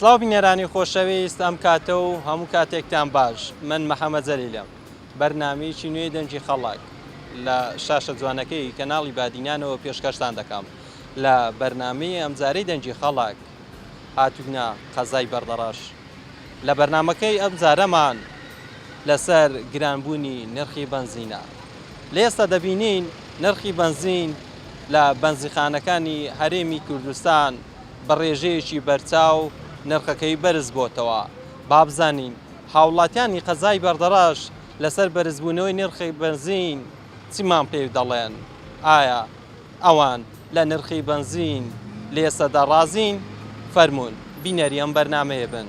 سڵاو بینەرانی خۆشەویست ئەم کاتە و هەموو کاتێکتان باش من محەممەد جەلیلم بەرنامەیەکی نوێی دەنجی خەڵک لە شاشە جوانەکەی کەناڵی بادینانەوە پێشکەشتان دەکەم لە بەرنامەی ئەمجارەی دەنجی خەڵک هاتوونە قەزای بەردەڕەش لە بەرنمەکەی ئەمجارەمان لەسەر گرانبوونی نرخی بنزینە لە ئێستا دەبینین نرخی بنزین لە بنزیخانەکانی هەرێمی کوردستان بە ڕێژەیەکی بەرچاو نرخەکەی بەرز بۆتەوە با بزانین هاوڵاتیانی قەزای بەردەڕەش لەسەر بەرزبوونەوەی نرخی بنزین چیمان پێ دەڵێن ئایا ئەوان لە نرخی بنزین لە ئێستادا ڕازین فەرموون بینەری ئەم بەرنامەیە بن.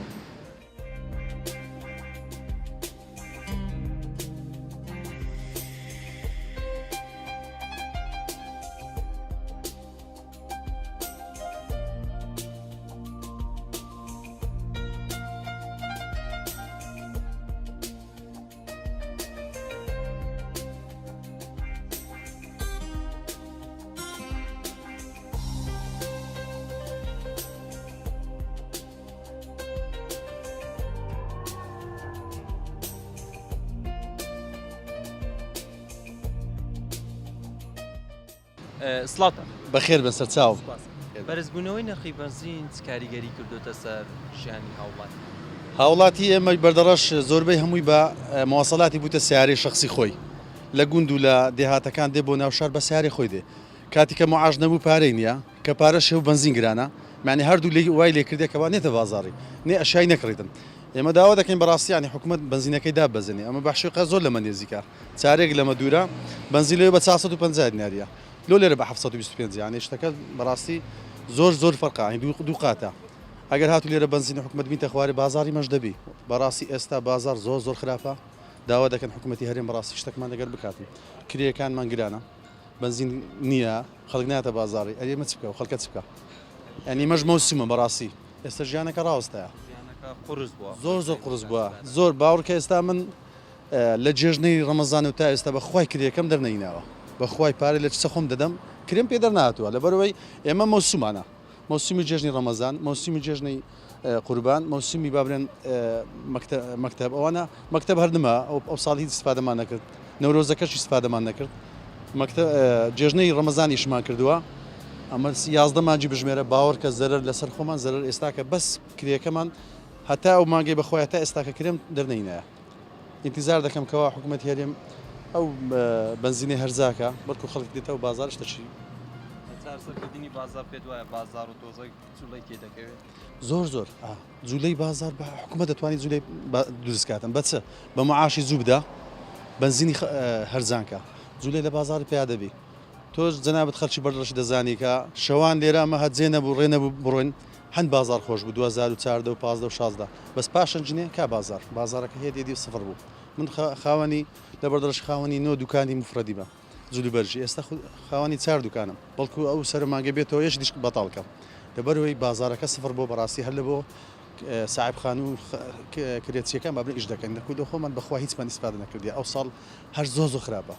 سڵاتە بەخێر بەسەر چاو بەرزبوونەوەی نرخی بنزین کاریگەری کردوتە سەر ژیانی هاوڵات هاوڵاتی ئێمە بەردەڕەش زۆربەی هەمووی بە مواصلاتی بووتە سیارەی شخصی خۆی لە گوند و لە دێهاتەکان دێ بۆ ناو شار بە سیارەی خۆی دێ کاتی کە معاش نەبوو پارەی نییە کە پارە شێو بنزین گرانە معنی هەردوو لێ وای لێ کردێ کەوا نێتە بازاڕی نێ ئەشای نەکڕیتن ئێمە داوا دەکەین بەڕاستیانی حکوومەت بنزینەکەی دابەزێنێ ئەمە بەخشێقا زۆر لەمە نێزیکار چارێک لەمە دوورە بنزین لێ بە 450 دیناریە لۆ لێرە بە 725 یانێ شتەکە بەڕاستی زۆر فەرقا دوو قاتە ئەگەر هاتو لێرە بنزینە حکوومەت بینتە خوارێ بازاری مەش دەبی بەڕاستی ئێستا بازار زۆر خراپە داوا دەکەن حکوومەتی هەرێم بەڕاستی شتێکمان دەگەر بکاتن کرێیەکانمان گرانە بنزین نییە خەڵک ناتە بازاری ئەرێمە چ بکە و خەڵکە چ بکە ینی مەش مەوسمە بەڕاستی ئێستا ژیانەکە ڕاوستەیە زۆر قرس بووە زۆر باوڕکە ئێستا من لە جێژنەی ڕەمەزان و تا ئێستا بەخوای کرێەکەم دەرنەیناوە بەخوای پارێ لە چ خۆم دەدەم کرێم پێ دەرناتوە لەبەرەوەی ئێمە مەوسومانە مەوسمی جێژنی ڕەمەزان مەوسمی جێژنەی قوربان مەوسمی بابرێن مەکتەب ئەوانە مەکتەب هەردمە ئەو ساڵ هیچ استفادەمان نەکرد نەورۆزەکەش استفادەمان نەکرد جێژنەی ڕەمەزانیشمان کردووە ئەمە 11 مانجی بژمێرە باوەڕ کە زەرەر لەسەر خۆمان زەرەر ئێستاکە بەس کرێەکەمان هەتا ئەو مانگەی بەخۆی تا ئێستاکە کرێم دەرنەینایە ئینتیزار دەکەم کەوا حکوومەت هەرێم ئەو بنزینی هەرزاکە بەڵکو خەڵک دێتەوە بازارشتە چی سەرکردنی بازار پێ وایە بازار و تۆزە جوڵەی تێ دەکەوێت زۆر جوولەی بازار بە حکوومەت دەتوانێت جوولەی دروستکاتن بەچە بە معاشی زوو بدە بنزینی هەرزانکە جوولەی لە بازار پێیا دەبی تۆش جەنابەت خەڵکی بەردەڕەشی دەزانی کە شەوان لێرە ئەمە هەجێ نەبوو ڕێ نەبوو بڕۆین هەند بازار خۆش بوو 2014 و 15 و 16 بەس پاشەنجنێ کا بازارەکە هێدێدی سفر بوو من خاوەنی لە بەردەڕەش خاوەنی نۆ دوکانی مفرەدی بە جولی بەرژی ئێستا خاوەنی 4 دوکانم بەڵکو ئەو سەرماگە بێتەوە یەش دیش بەتاڵکەم لەبەرەوەی بازارەکە سفر بۆ بەڕاستی هەر لە بۆ ساحب خان و کرێچیەکان بابن ئیش دەکەن دەکو لە خۆمان بەخوا هیچمان ئیسپادە نەکردی ئەو ساڵ هەر زۆر خراپە.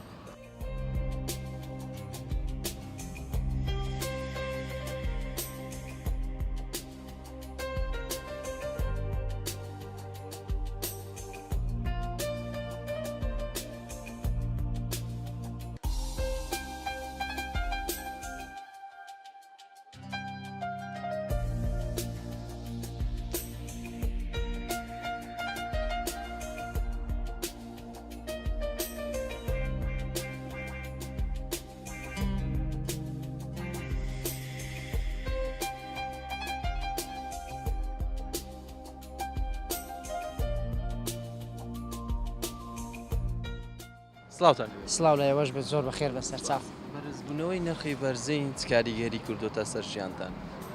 سڵاو لە ئێوەش بێت زۆر بەخێر بەسەر چاو بەرزبوونەوەی نرخی بەرزین چ کاریگەری کردوتە سەر ژیانتان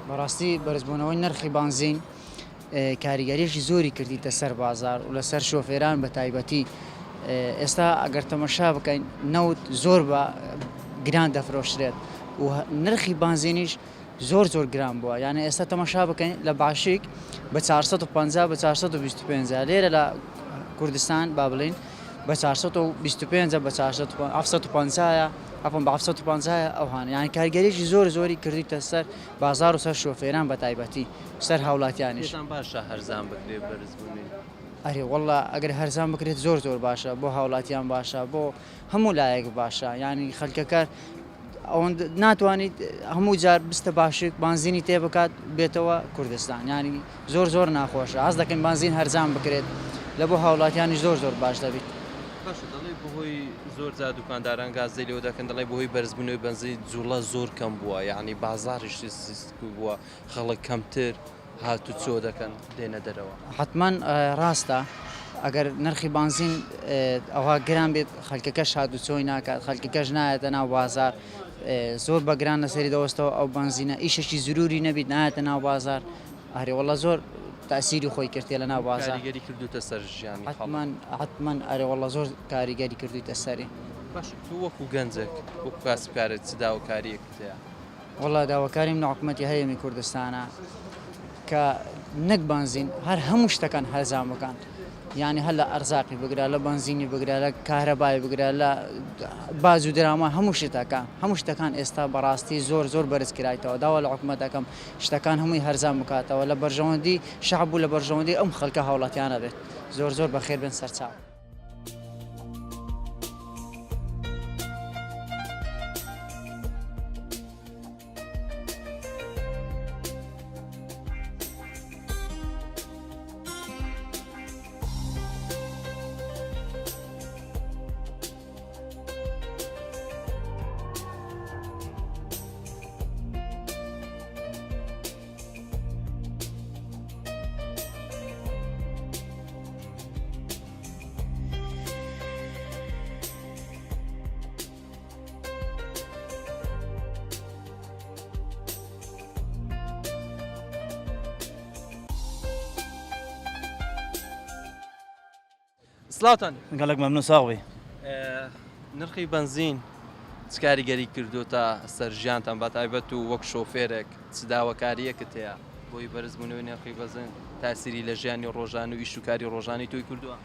بەڕاستی بەرزبوونەوەی نرخی بنزین کاریگەریەکی زۆری کردیتە سەر بازار و لەسەر شۆفێران بە تایبەتی ئێستا ئەگەر تەمەشا بکەین نەوت زۆر بە گران دەفرۆشرێت و نرخی بنزینیش زۆر گران بووە یعنی ئێستا تەمەشا بکەین لە باشیک بە 450 بە 425 لێرە لە کوردستان با بڵین بە 425 بە 750 ئەپم بە 750 ئەوهانە یانی کارگەریێکی زۆری کردیتە سەر بازار و سەر شۆفێران بە تایبەتی سەر هاوڵاتیانیش باشە هەرزان بکرێ بەرزبوونی ئەرێ وەڵا ئەگەر هەرزان بکرێت زۆر باشە بۆ هاوڵاتیان باشە بۆ هەموو لایەک باشە ینی خەلکەکە ئەوەن ناتوانیت هەموو جار بستە باشێک بانزینی تێ بکات بێتەوە کوردستان ینی زۆر ناخۆشە ئاز دەکەن بانزین هەرزان بکرێت لە بۆ هاوڵاتیانیش زۆر باش دەبیت دەڵێ بەهۆی زۆر جا دوکانداران گازی لێو دەکەن دەڵێ بەهۆی بەرزبوونەوەی بەنزی جوڵە زۆر کەم بووە یعنی بازاریش بووە خەڵک کەمتر هاتو چۆ دەکەن دێنە دەرەوە حتمما ڕاستە ئەگەر نرخی بانزین ئەوها گران بێت خەلکەکەش هاتو چۆی ناکات خەلکەکەش نایەتە ناو بازار زۆر بەگران لەسەری دەوەستەوە ئەو بانزینە ئیشەشی زروری نەبیت نایەتە ناو بازار ئەرێ وەڵە زۆر تاسیری خۆی کردێ لە ناو بازار کاریگەری کردوتە سەر ژیانی حتمما ئەرێ وەڵە زۆر کاریگەری کردویتە سەری باش تو وەکو گەنجێک وەکو کاسبکارێت چ داواکاریەکت هەیە وەڵا داواکاریم لە حکوومەتی هەیەمی کوردستانە کە نەک بانزین هەر هەموو شتەکان هەرزان بکەن یعنی هەر لە ئەرزاقی بگرا لە بانزینی بگرا لە کارەبای بگرا لە باز و دراما هەموو شتەکان ئێستا بەڕاستی زۆر بەرز کرایتەوە داوا لە حکوومەتەکەم شتەکان هەمووی هەرزان بکاتەوە لە بەرژەوەندی شەعب و لە بەرژەوەندی ئەم خەڵکە هاوڵاتیانە بێت زۆر بەخێر بن سەرچاو سلااوان گەلک مەمنون ساغبی نرخی بنزین چ کاریگەری کردو تا سەر ژیانتان بە تایبەت و وەک شۆفێرێک چ داواکاریەکت هەیە بۆی بەرزبوونەوەی نرخی بەزن تاسیری لە ژیانی ڕۆژان و ئیش و کاری ڕۆژانی تۆی کردووە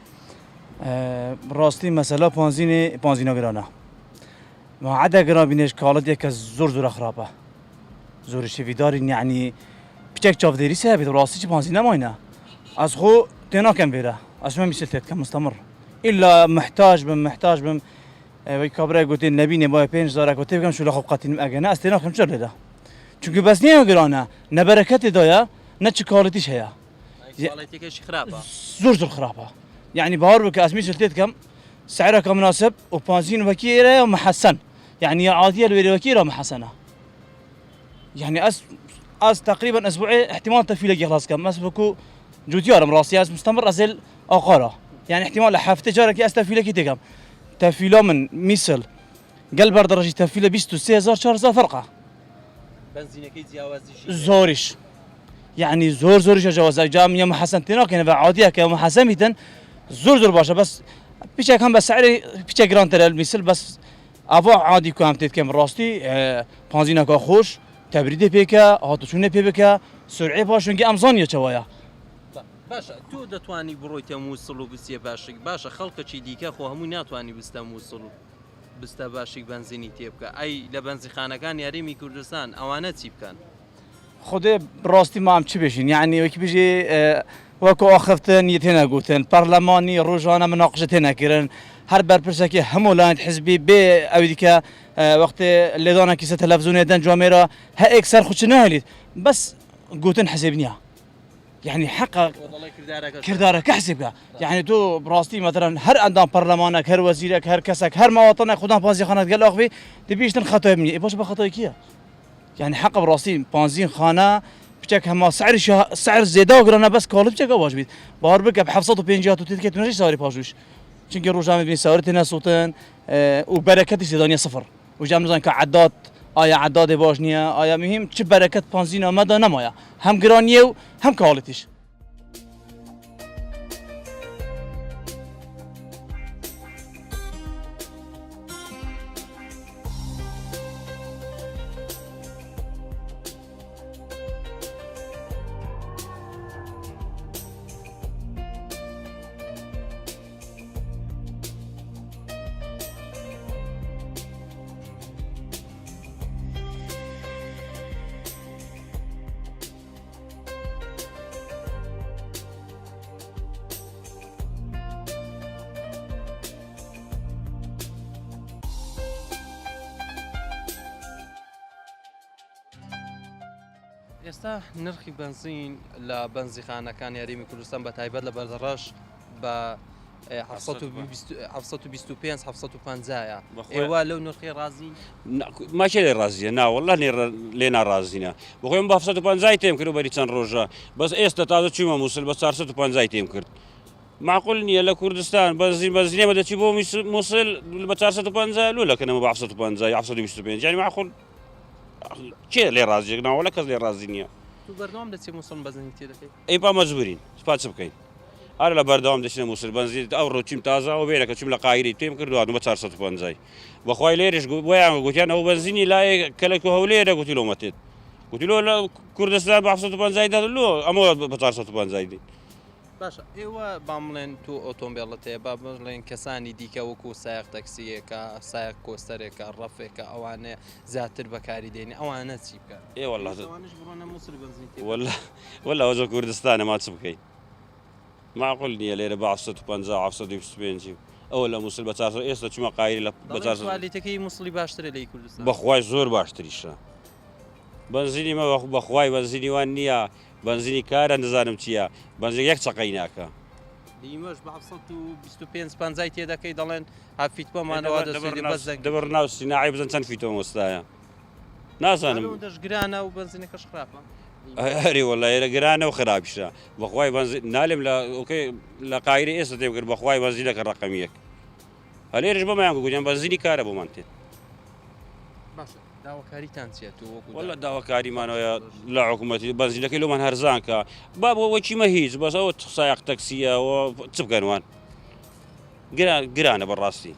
ڕاستی مەسەلا پانزینە گرانە عەدە گران بینێش کاڵەتێک کە زۆر خراپە زۆر شێویدارین یعنی پچێک چاودێری سە بێت ڕاستی چ پانزینە ماینە ئەس خۆ تێناکەم بێرە ئەسمە میسلتێت کە مستەمر ئیلا محتاج بم وی کابرای گوتێ نەبینێ باە 5,000 گوتێ بگەم شو لە خۆ قەتینم ئەگەنە ئەس تێناکەم چۆر لێدا چونکە بەس نییە گرانە نەبەرەکەتێدایە نە چ کاڵەتیش هەیە زۆر خراپە يعني باور بك اسمي سلتيت كم سعرها مناسب وبنزين وكيره ومحسن يعني عاديه الوكيره محسنه يعني اس تقريبا اسبوعين احتمال تفيله خلاص كم مسبكو جوتيار مراسي مستمر ازل اقاره يعني احتمال حافته جارك استفيله كي تكم تفيله من مثل قلب درجه تفيله 23000 فرقه بنزينك يتجاوز زورش يعني زور جواز جامعه محسن تناك يعني عاديه كمحسنه زور باشا بس بيشك هم بس سعري بيشك جرانتر المثل بس افا عادي كم تتكم راستي بنزينك خوش تبريد بيكا هاتوشونه بيبكا سرعه باشون كي امزانيه چوايا باشا تو دەتوانی بڕۆیتە مووسڵ و بستە باشێک باشە خەڵکەی دیکە خۆ هەموو ناتوانانی بستە مووسڵ بستە باشێک بنزینی تێ بکە ئەی لە بەنزیخانەکان یاریمی کوردستان ئەوانە چی بکەن خودێ ڕاستی مام چی بێژین یعنی وەکی بژێ وەکو ئاخفتن یەتێنە گوتن پەرلەمانی ڕۆژانە مناقشە تێنەکردن هەر بەرپرسێکی هەموو لایەن حزبی بێ ئەوی دیکە وەختێ لێدانێکی سە تەلەڤیزیۆنێدەن جوامێرە هەیەک سەر خوچ نەهێلیت بەس گوتن حەسێب نییە يعني حقق كردارك كحسبك يعني تو براستي مثلا هر عندنا برلمانك هر وزيرك هر كسك هر مواطنك خدام بانزي خانات قال اخوي تبيش تنخطو ابني باش بخطو كيا يعني حق براستي بانزين خانه بچك هما سعر زياده وقرنا بس كول بچك واجبيت بار بك بحفصته بينجات وتتكت نجي ساري باجوش چونكي روجام بين سارتنا صوتن وبركتي زيدانيه صفر وجام كعداد آیا عداد باش نیه آیا مهم چه برکت پانزین آمده نمایا هم گرانیه و هم کالتیش ئێستا نرخی بنزین لە بەنزیخانەکان یاریمی کوردستان بە تایبەت لە بەردەڕەش بە 750 ئێوە لەو نرخی ڕازین ماشێ لێ ڕازیە ناوەڵا لێ ناڕازینە بخۆیم بە 750 تێم کرد و بەری چەند ڕۆژە بەس ئێستا تازە چوومە مووسل بە 450 تێم کرد معقول نییە لە کوردستان بەزینێمە دەچی بۆ مووسل بە 450 لو لەکەنەوە بە 725 یانی معقول کێ لێ ڕازیەک ناوەڵە کەس لێ ڕازی نییە بەردەوام دەچێ مووسڵ بەزنی تێ دەکەیت ئەی با مەجبورین سپاس بکەین ئارە لە بەردەوام دەچنە مووسل بەنزین ئەو ڕۆچیم تازاەوە بێنەکە چیم لە قایری تێم کردووە بە 450 بەخوای لێرش بۆیان گوتیان ئەو بەنزینی لای کەلک و هەولێرە گوتیلۆمەتێت گوتیلۆ لە کوردستان بە 750 لۆ ئەمە بە 450 دی باشە ئێوە با بڵێن تو ئۆتۆمبیلت هەیە با بڵێن کەسانی دیکە وەکو سایق تەکسیەکە سایق کۆستەرێکە ڕەفێکە ئەوانەیە زیاتر بەکاری دێنی ئەوانە چی بکە وەلا ئەوجە کوردستانە ما چ بکەین معقول نییە لێرە بە 725 ئەوە لە مووسل بە 400 ئێستا چمە قایری لە بەلیتەکەی مووسڵی باشترە لەی کوردستان بەخوای زۆر باشتریشە بنزینی مە بەخوای بەنزینی وان نییە بنزینی کارە نزانم چییە بنزین یەک چقەی ناکە دیمەش بە 725 تێ دەکەی دەڵێن هەفیت بۆمانەوە دەبەر ناو سیناعی بزن چەند فیتۆ وەستایە نازانم دەشگرانە و بنزینەکەش خراپە هەری وەڵا ئێرە گرانە و خراپیشە بەخوای نالێم لە قایری ئێستا تێم کرد بەخوای بەنزینەکە ڕقەمیەک هەلێرش بەمایان گوتیان بەنزینی کارە بۆمان تێت داواکاریتان چێت وەڵا داواکاریمانەوە لە حکوومەتی بەنزینەکەی لۆمان هەرزانکە با بۆ وەچیمە هیچ بەس ئەوە سایق تەکسیەوە چ بکەنوان گرانە بەڕاستی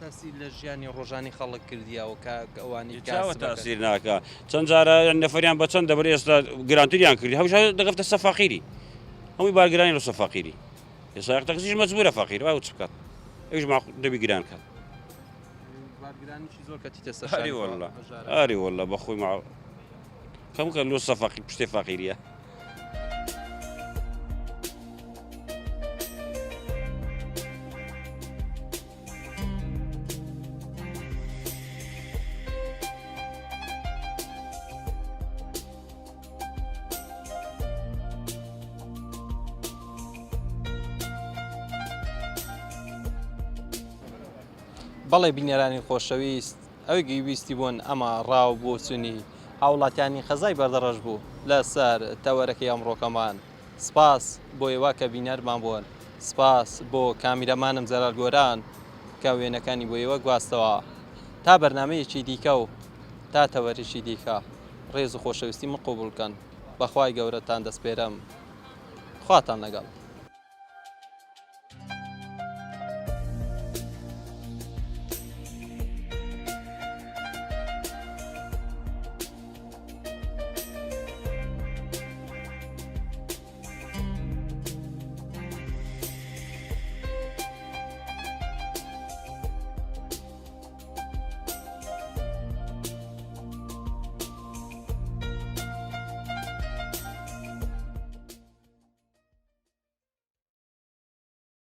تاسیر لە ژیانی ڕۆژانی خەڵک کردیەوە کە ئەوانی چاوە تاسیر ناکە چەند جارە نەفەریان بە چەند دەبەر ئێستا گرانتریان کردی هەوش دەگەفتە سەفاقیری هەمووی بارگرانی لە سەفاقیری سایق تەکسیش مەجبورە فەقیر وای چ بکات ئەوش دەبی گران کات ئاری وەڵا بەخۆی کەمکە لۆ سەفاقی پشتێ فەقیریە بەڵێ بینەرانی خۆشەویست ئەوەی گویستی بوون ئەمە ڕاو بۆ چونی هاوڵاتیانی خەزای بەردەڕەش بوو لەسەر تەوەرەکەی ئەمڕۆکەمان سپاس بۆ ئێوە کە بینەرمان بوون سپاس بۆ کامیرەمانم جەلال گۆران کە وێنەکانی بۆ ئێوە گواستەوە تا بەرنامەیەکی دیکە و تا تەوەرێکی دیکە ڕێز و خۆشەویستی من قوبوڵکەن بەخوای گەورەتان دەسپێرم خواتان لەگەڵ